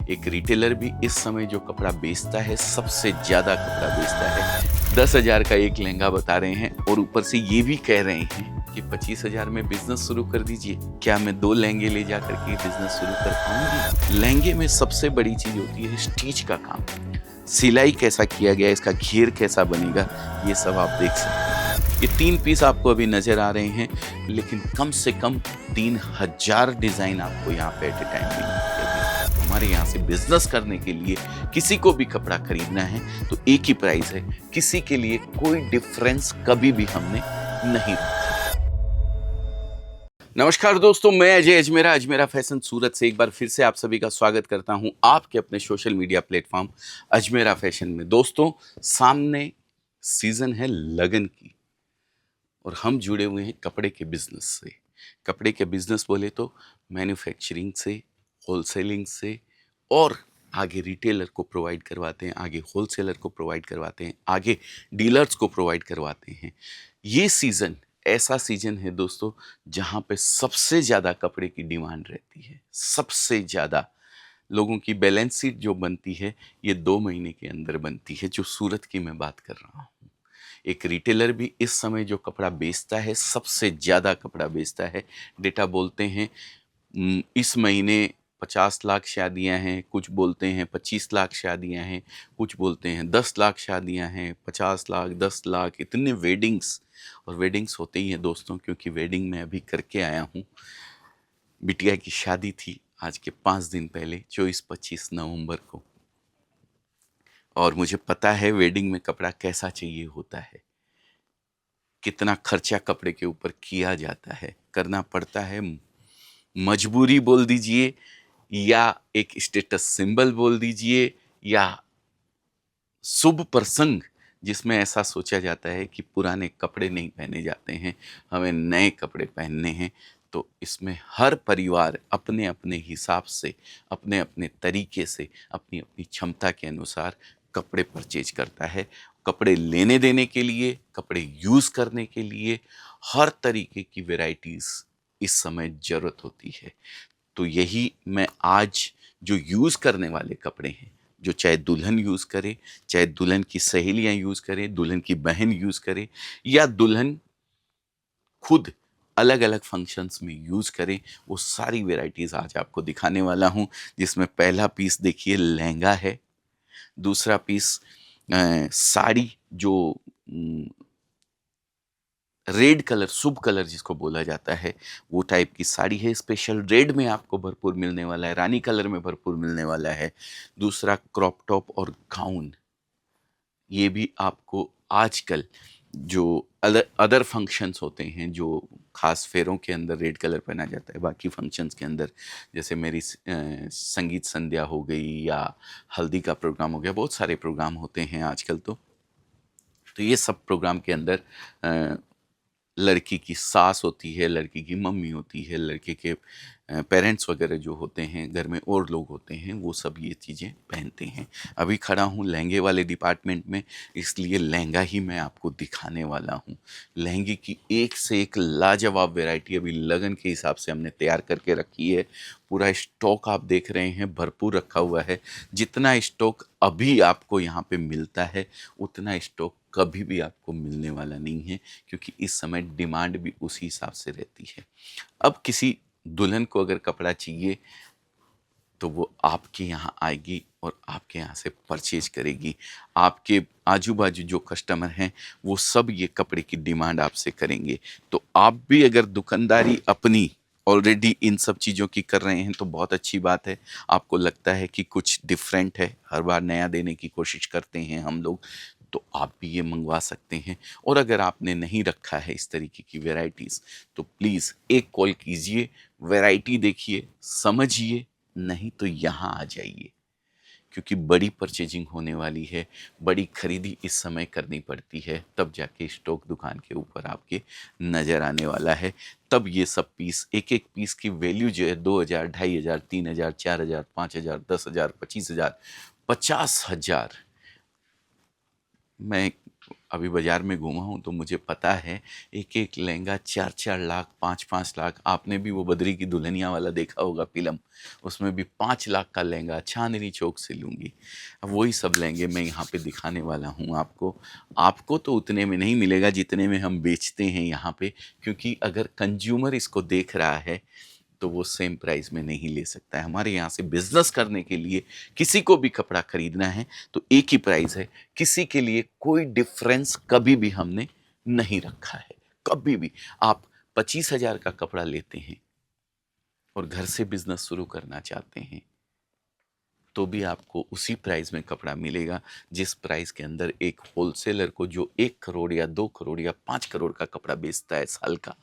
एक रिटेलर भी इस समय जो कपड़ा बेचता है, सबसे ज़्यादा कपड़ा बेचता है। 10,000 का एक लहंगा बता रहे हैं और ऊपर से ये भी कह रहे हैं कि 25,000 में बिजनेस शुरू कर दीजिए। क्या मैं 2 लहंगे ले जा करके बिजनेस शुरू कर पाऊंगी? लहंगे में सबसे बड़ी चीज होती है स्टिच का काम। सिलाई कैसा किया गया, इसका घेर कैसा बनेगा, ये सब आप देख सकते हैं। ये 3 पीस आपको अभी नजर आ रहे हैं, लेकिन कम से कम 3,000 डिजाइन आपको यहाँ पे एट ए टाइम मिलेंगे। हमारे यहाँ से बिजनेस करने के लिए किसी को भी कपड़ा खरीदना है तो एक ही प्राइस है, किसी के लिए कोई डिफरेंस कभी भी हमने नहीं रखा। नमस्कार दोस्तों, मैं अजय अजमेरा, अजमेरा फैशन सूरत से एक बार फिर से आप सभी का स्वागत करता हूं आपके अपने social media platform Ajmera fashion में। दोस्तों, सामने सीजन है लगन की और हम जुड़े हुए हैं कपड़े के बिजनेस से। कपड़े के बिजनेस बोले तो मैन्युफैक्चरिंग से, होलसेलिंग से, और आगे रिटेलर को प्रोवाइड करवाते हैं, आगे होलसेलर को प्रोवाइड करवाते हैं, आगे डीलर्स को प्रोवाइड करवाते हैं। ये सीज़न ऐसा सीजन है दोस्तों जहाँ पे सबसे ज़्यादा कपड़े की डिमांड रहती है। सबसे ज़्यादा लोगों की बैलेंस शीट जो बनती है ये 2 महीने के अंदर बनती है, जो सूरत की मैं बात कर रहा हूँ। एक रिटेलर भी इस समय जो कपड़ा बेचता है, सबसे ज़्यादा कपड़ा बेचता है। डेटा बोलते हैं इस महीने 50 लाख शादियां हैं, कुछ बोलते हैं 25 लाख शादियां हैं, कुछ बोलते हैं 10 लाख शादियां हैं, 50 लाख, 10 लाख, इतने वेडिंग्स। और वेडिंग्स होते ही हैं दोस्तों, क्योंकि वेडिंग में अभी करके आया हूँ। बिटिया की शादी थी आज के 5 दिन पहले, 24-25 नवंबर को, और मुझे पता है वेडिंग में कपड़ा कैसा चाहिए होता है, कितना खर्चा कपड़े के ऊपर किया जाता है, करना पड़ता है। मजबूरी बोल दीजिए या एक स्टेटस सिंबल बोल दीजिए या शुभ प्रसंग, जिसमें ऐसा सोचा जाता है कि पुराने कपड़े नहीं पहने जाते हैं, हमें नए कपड़े पहनने हैं। तो इसमें हर परिवार अपने अपने हिसाब से, अपने अपने तरीके से, अपनी अपनी क्षमता के अनुसार कपड़े परचेज करता है। कपड़े लेने देने के लिए, कपड़े यूज़ करने के लिए हर तरीके की वैरायटीज़ इस समय ज़रूरत होती है। तो यही मैं आज जो यूज़ करने वाले कपड़े हैं, जो चाहे दुल्हन यूज़ करे, चाहे दुल्हन की सहेलियां यूज़ करें, दुल्हन की बहन यूज़ करे, या दुल्हन खुद अलग अलग फंक्शंस में यूज़ करें, वो सारी वैरायटीज़ आज आपको दिखाने वाला हूँ। जिसमें पहला पीस देखिए लहंगा है, दूसरा पीस साड़ी जो रेड कलर, शुभ कलर जिसको बोला जाता है, वो टाइप की साड़ी है। स्पेशल रेड में आपको भरपूर मिलने वाला है, रानी कलर में भरपूर मिलने वाला है। दूसरा क्रॉप टॉप और गाउन, ये भी आपको आजकल जो अदर फंक्शंस होते हैं, जो खास फेरों के अंदर रेड कलर पहना जाता है, बाकी फंक्शंस के अंदर जैसे मेरी संगीत संध्या हो गई या हल्दी का प्रोग्राम हो गया, बहुत सारे प्रोग्राम होते हैं आजकल। तो ये सब प्रोग्राम के अंदर लड़की की सास होती है, लड़की की मम्मी होती है, लड़के के पेरेंट्स वगैरह जो होते हैं, घर में और लोग होते हैं, वो सब ये चीज़ें पहनते हैं। अभी खड़ा हूँ लहंगे वाले डिपार्टमेंट में, इसलिए लहंगा ही मैं आपको दिखाने वाला हूँ। लहंगे की एक से एक लाजवाब वैरायटी अभी लगन के हिसाब से हमने तैयार करके रखी है। पूरा स्टॉक आप देख रहे हैं भरपूर रखा हुआ है। जितना स्टॉक अभी आपको यहाँ पे मिलता है, उतना स्टॉक कभी भी आपको मिलने वाला नहीं है, क्योंकि इस समय डिमांड भी उसी हिसाब से रहती है। अब किसी दुल्हन को अगर कपड़ा चाहिए तो वो आपके यहाँ आएगी और आपके यहाँ से परचेज करेगी। आपके आजू बाजू जो कस्टमर हैं वो सब ये कपड़े की डिमांड आपसे करेंगे। तो आप भी अगर दुकानदारी अपनी ऑलरेडी इन सब चीज़ों की कर रहे हैं तो बहुत अच्छी बात है। आपको लगता है कि कुछ डिफरेंट है, हर बार नया देने की कोशिश करते हैं हम लोग, तो आप भी ये मंगवा सकते हैं। और अगर आपने नहीं रखा है इस तरीके की वैरायटीज़ तो प्लीज़ एक कॉल कीजिए, वैरायटी देखिए, समझिए, नहीं तो यहाँ आ जाइए, क्योंकि बड़ी परचेजिंग होने वाली है, बड़ी खरीदी इस समय करनी पड़ती है, तब जाके स्टॉक दुकान के ऊपर आपके नज़र आने वाला है। तब ये सब पीस, एक एक पीस की वैल्यू जो है 2,000, 2,500, 3,000, 4,000, 5,000, 10,000, 25,000, 50,000, मैं अभी बाज़ार में घूमा हूँ तो मुझे पता है एक एक लहंगा 4-4 लाख 5-5 लाख। आपने भी वो बद्री की दुल्हनिया वाला देखा होगा फिल्म, उसमें भी 5 लाख का लहंगा चांदनी चौक से लूँगी। अब वही सब लहंगे मैं यहाँ पे दिखाने वाला हूँ आपको। आपको तो उतने में नहीं मिलेगा जितने में हम बेचते हैं यहाँ पे, क्योंकि अगर कंज्यूमर इसको देख रहा है तो वो सेम प्राइस में नहीं ले सकता है। हमारे यहाँ से बिजनेस करने के लिए किसी को भी कपड़ा खरीदना है तो एक ही प्राइस है, किसी के लिए कोई डिफरेंस कभी भी हमने नहीं रखा है। कभी भी आप 25,000 का कपड़ा लेते हैं और घर से बिजनेस शुरू करना चाहते हैं तो भी आपको उसी प्राइस में कपड़ा मिलेगा जिस प्राइस के अंदर एक होलसेलर को, जो 1 करोड़ या 2 करोड़ या 5 करोड़ का कपड़ा बेचता है साल का,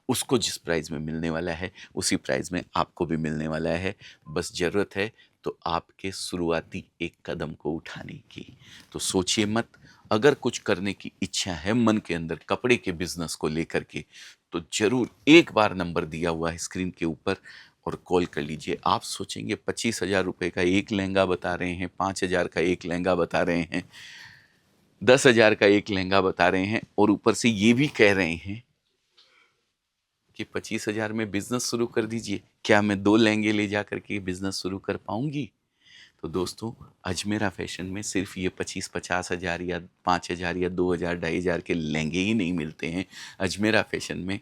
उसको जिस प्राइस में मिलने वाला है उसी प्राइस में आपको भी मिलने वाला है। बस ज़रूरत है तो आपके शुरुआती एक कदम को उठाने की। तो सोचिए मत, अगर कुछ करने की इच्छा है मन के अंदर कपड़े के बिजनेस को लेकर के, तो ज़रूर एक बार नंबर दिया हुआ है स्क्रीन के ऊपर और कॉल कर लीजिए। आप सोचेंगे 25,000 रुपये का एक लहंगा बता रहे हैं, 5,000 का एक लहंगा बता रहे हैं, 10,000 का एक लहंगा बता रहे हैं, और ऊपर से ये भी कह रहे हैं कि 25,000 में बिजनेस शुरू कर दीजिए। क्या मैं 2 लहंगे ले जा करके बिजनेस शुरू कर पाऊंगी? तो दोस्तों, अजमेरा फैशन में सिर्फ ये 25-50 हज़ार या 5,000 या 2,000 2,500 के लहंगे ही नहीं मिलते हैं। अजमेरा फैशन में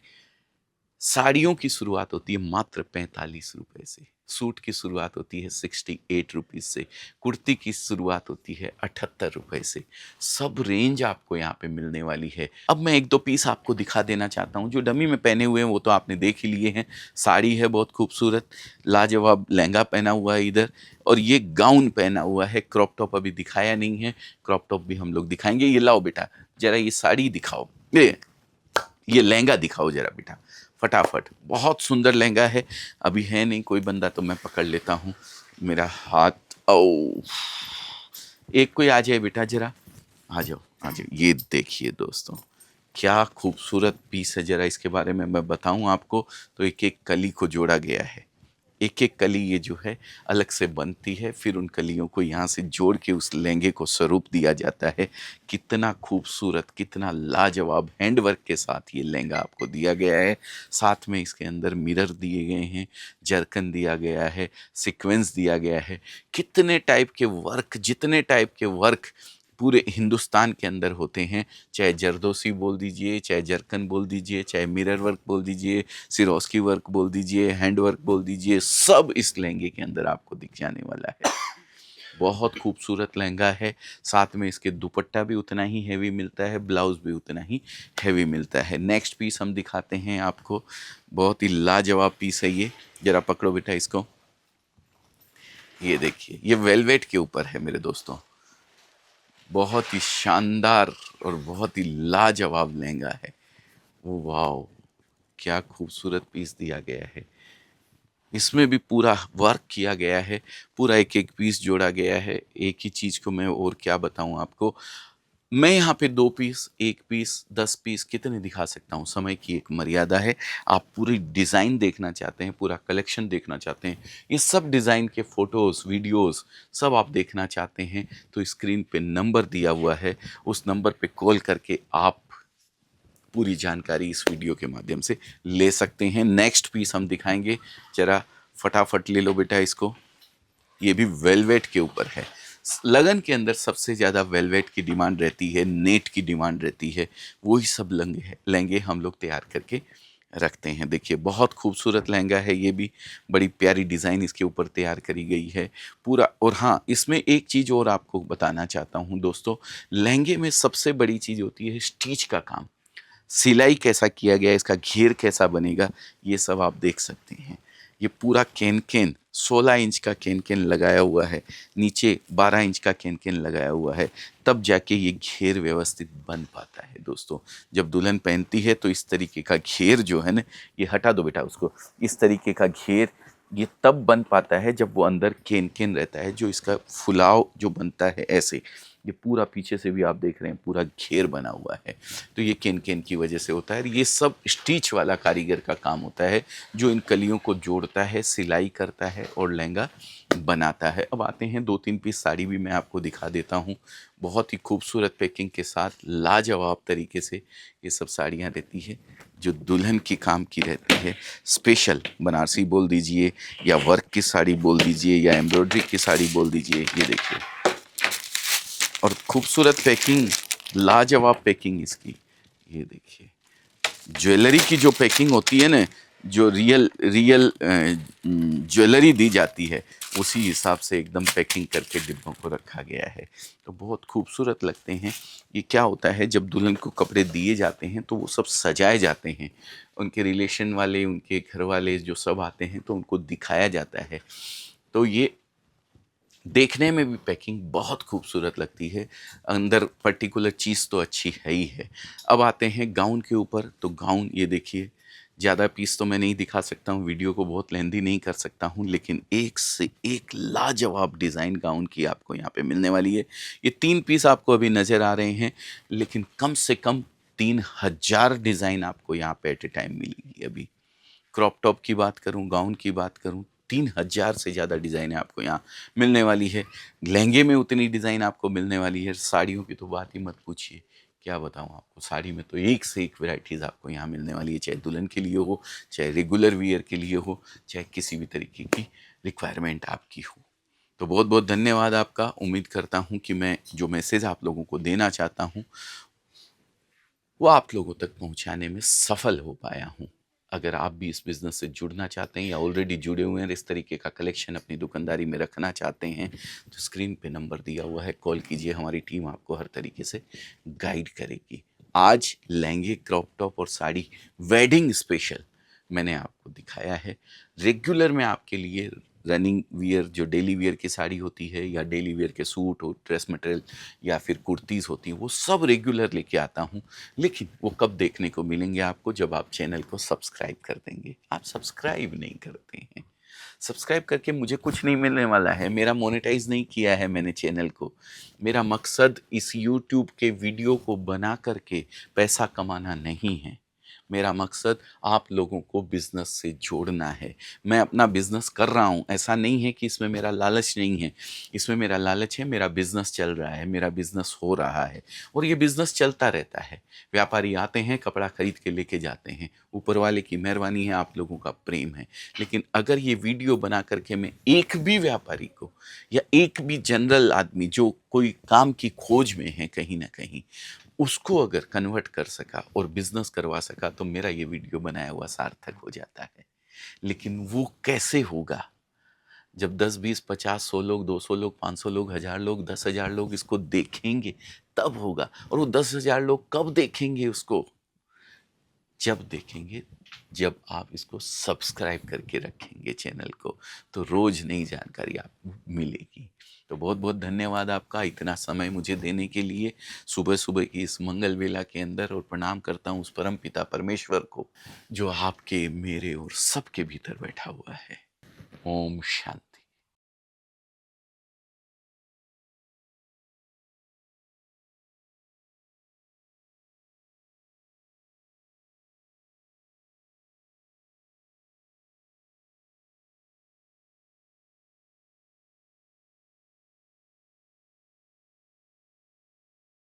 साड़ियों की शुरुआत होती है मात्र 45 रुपए से, सूट की शुरुआत होती है 68 रुपीज़ से, कुर्ती की शुरुआत होती है 78 रुपए से। सब रेंज आपको यहाँ पे मिलने वाली है। अब मैं एक दो पीस आपको दिखा देना चाहता हूँ। जो डमी में पहने हुए हैं वो तो आपने देख ही लिए हैं। साड़ी है बहुत खूबसूरत, लाजवाब लहंगा पहना हुआ है इधर, और ये गाउन पहना हुआ है। क्रॉप टॉप अभी दिखाया नहीं है, क्रॉप टॉप भी हम लोग दिखाएंगे। ये लाओ बेटा, जरा ये साड़ी दिखाओ, ये लहंगा दिखाओ जरा बेटा फटाफट। बहुत सुंदर लहंगा है। अभी है नहीं कोई बंदा तो मैं पकड़ लेता हूँ, मेरा हाथ। ओ, एक कोई आ जाए बेटा, जरा आ जाओ आ जाओ। ये देखिए दोस्तों, क्या खूबसूरत पीस है। जरा इसके बारे में मैं बताऊं आपको तो एक एक कली को जोड़ा गया है। एक एक कली ये जो है अलग से बनती है, फिर उन कलियों को यहाँ से जोड़ के उस लहंगे को स्वरूप दिया जाता है। कितना खूबसूरत, कितना लाजवाब हैंडवर्क के साथ ये लहंगा आपको दिया गया है। साथ में इसके अंदर मिरर दिए गए हैं, जरकन दिया गया है, सीक्वेंस दिया गया है। कितने टाइप के वर्क, जितने टाइप के वर्क पूरे हिंदुस्तान के अंदर होते हैं, चाहे जरदोसी बोल दीजिए, चाहे जरकन बोल दीजिए, चाहे मिरर वर्क बोल दीजिए, सिरोस्की वर्क बोल दीजिए, हैंड वर्क बोल दीजिए, सब इस लहंगे के अंदर आपको दिख जाने वाला है। बहुत खूबसूरत लहंगा है। साथ में इसके दुपट्टा भी उतना ही हैवी मिलता है, ब्लाउज भी उतना ही हैवी मिलता है। नेक्स्ट पीस हम दिखाते हैं आपको। बहुत ही लाजवाब पीस है ये। जरा पकड़ो बेटा इसको। ये देखिए, ये वेलवेट के ऊपर है मेरे दोस्तों। बहुत ही शानदार और बहुत ही लाजवाब लहंगा है। वो वाओ, क्या खूबसूरत पीस दिया गया है। इसमें भी पूरा वर्क किया गया है, पूरा एक एक पीस जोड़ा गया है। एक ही चीज़ को मैं और क्या बताऊं आपको। मैं यहाँ पे 2 पीस, 1 पीस, 10 पीस कितने दिखा सकता हूँ, समय की एक मर्यादा है। आप पूरी डिज़ाइन देखना चाहते हैं, पूरा कलेक्शन देखना चाहते हैं, ये सब डिज़ाइन के फ़ोटोज़, वीडियोज़ सब आप देखना चाहते हैं तो स्क्रीन पे नंबर दिया हुआ है, उस नंबर पे कॉल करके आप पूरी जानकारी इस वीडियो के माध्यम से ले सकते हैं। नेक्स्ट पीस हम दिखाएंगे, जरा फटाफट ले लो बेटा इसको। ये भी वेलवेट के ऊपर है। लगन के अंदर सबसे ज़्यादा वेलवेट की डिमांड रहती है, नेट की डिमांड रहती है। वही सब लहंगे हम लोग तैयार करके रखते हैं। देखिए, बहुत खूबसूरत लहंगा है ये भी, बड़ी प्यारी डिज़ाइन इसके ऊपर तैयार करी गई है पूरा। और हाँ, इसमें एक चीज़ और आपको बताना चाहता हूँ दोस्तों, लहंगे में सबसे बड़ी चीज़ होती है स्टिच का काम। सिलाई कैसा किया गया है, इसका घेर कैसा बनेगा, ये सब आप देख सकते हैं। ये पूरा कैन कैन 16 इंच का कैन कैन लगाया हुआ है, नीचे 12 इंच का कैन कैन लगाया हुआ है, तब जाके ये घेर व्यवस्थित बन पाता है दोस्तों। जब दुल्हन पहनती है तो इस तरीके का घेर जो है ना, ये हटा दो बेटा उसको, इस तरीके का घेर ये तब बन पाता है जब वो अंदर केन केन रहता है, जो इसका फुलाव जो बनता है ऐसे। ये पूरा पीछे से भी आप देख रहे हैं पूरा घेर बना हुआ है, तो ये केन केन की वजह से होता है। ये सब स्टिच वाला कारीगर का काम होता है, जो इन कलियों को जोड़ता है, सिलाई करता है और लहंगा बनाता है। अब आते हैं 2-3 पीस साड़ी भी मैं आपको दिखा देता हूँ। बहुत ही खूबसूरत पैकिंग के साथ लाजवाब तरीके से ये सब साड़ियाँ रहती है, जो दुल्हन की काम की रहती है। स्पेशल बनारसी बोल दीजिए या वर्क की साड़ी बोल दीजिए या एम्ब्रॉयडरी की साड़ी बोल दीजिए, ये देखिए। और खूबसूरत पैकिंग, लाजवाब पैकिंग इसकी, ये देखिए। ज्वेलरी की जो पैकिंग होती है ना, जो रियल रियल ज्वेलरी दी जाती है, उसी हिसाब से एकदम पैकिंग करके डिब्बों को रखा गया है। तो बहुत खूबसूरत लगते हैं। ये क्या होता है, जब दुल्हन को कपड़े दिए जाते हैं तो वो सब सजाए जाते हैं, उनके रिलेशन वाले, उनके घर वाले जो सब आते हैं तो उनको दिखाया जाता है। तो ये देखने में भी पैकिंग बहुत खूबसूरत लगती है। अंदर पर्टिकुलर चीज़ तो अच्छी है ही है। अब आते हैं गाउन के ऊपर। तो गाउन ये देखिए, ज़्यादा पीस तो मैं नहीं दिखा सकता हूँ, वीडियो को बहुत लेंदी नहीं कर सकता हूँ, लेकिन एक से एक लाजवाब डिज़ाइन गाउन की आपको यहाँ पे मिलने वाली है। ये 3 पीस आपको अभी नज़र आ रहे हैं, लेकिन कम से कम 3000 डिज़ाइन आपको यहाँ पे एट ए टाइम मिलेगी अभी। क्रॉप टॉप की बात करूं, गाउन की बात करूं, 3000 से ज़्यादा डिज़ाइनें आपको यहाँ मिलने वाली है। लहंगे में उतनी डिज़ाइन आपको मिलने वाली है। साड़ियों की तो बात ही मत पूछिए, क्या बताऊँ आपको। साड़ी में तो एक से एक वैरायटीज़ आपको यहाँ मिलने वाली है, चाहे दुल्हन के लिए हो, चाहे रेगुलर वियर के लिए हो, चाहे किसी भी तरीके की रिक्वायरमेंट आपकी हो। तो बहुत बहुत धन्यवाद आपका। उम्मीद करता हूँ कि मैं जो मैसेज आप लोगों को देना चाहता हूँ वो आप लोगों तक पहुंचाने में सफल हो पाया हूं। अगर आप भी इस बिज़नेस से जुड़ना चाहते हैं या ऑलरेडी जुड़े हुए हैं, इस तरीके का कलेक्शन अपनी दुकानदारी में रखना चाहते हैं, तो स्क्रीन पे नंबर दिया हुआ है, कॉल कीजिए। हमारी टीम आपको हर तरीके से गाइड करेगी। आज लहंगे, क्रॉप टॉप और साड़ी वेडिंग स्पेशल मैंने आपको दिखाया है। रेगुलर में आपके लिए रनिंग वियर, जो डेली वियर की साड़ी होती है या डेली वियर के सूट हो, ड्रेस मटेरियल या फिर कुर्तीज़ होती हैं, वो सब रेगुलर लेके आता हूँ। लेकिन वो कब देखने को मिलेंगे आपको, जब आप चैनल को सब्सक्राइब कर देंगे। आप सब्सक्राइब नहीं करते हैं। सब्सक्राइब करके मुझे कुछ नहीं मिलने वाला है, मेरा मोनेटाइज नहीं किया है मैंने चैनल को। मेरा मकसद इस यूट्यूब के वीडियो को बना करके पैसा कमाना नहीं है। मेरा मकसद आप लोगों को बिज़नेस से जोड़ना है। मैं अपना बिज़नेस कर रहा हूँ, ऐसा नहीं है कि इसमें मेरा लालच नहीं है। इसमें मेरा लालच है, मेरा बिज़नेस चल रहा है, मेरा बिज़नेस हो रहा है और ये बिज़नेस चलता रहता है। व्यापारी आते हैं, कपड़ा खरीद के लेके जाते हैं। ऊपर वाले की मेहरबानी है, आप लोगों का प्रेम है। लेकिन अगर ये वीडियो बना करके मैं एक भी व्यापारी को या एक भी जनरल आदमी जो कोई काम की खोज में है कहीं ना कहीं, उसको अगर कन्वर्ट कर सका और बिजनेस करवा सका, तो मेरा ये वीडियो बनाया हुआ सार्थक हो जाता है। लेकिन वो कैसे होगा, जब 10, 20, 50, 100 लोग, 200 लोग, 500 लोग, 1000 लोग, 10,000 लोग इसको देखेंगे, तब होगा। और वो 10,000 लोग कब देखेंगे उसको? जब देखेंगे, जब आप इसको सब्सक्राइब करके रखेंगे चैनल को, तो रोज नई जानकारी आपको मिलेगी। तो बहुत बहुत धन्यवाद आपका इतना समय मुझे देने के लिए, सुबह सुबह की इस मंगल वेला के अंदर। और प्रणाम करता हूँ उस परम पिता परमेश्वर को, जो आपके, मेरे और सबके भीतर बैठा हुआ है। ओम शांति।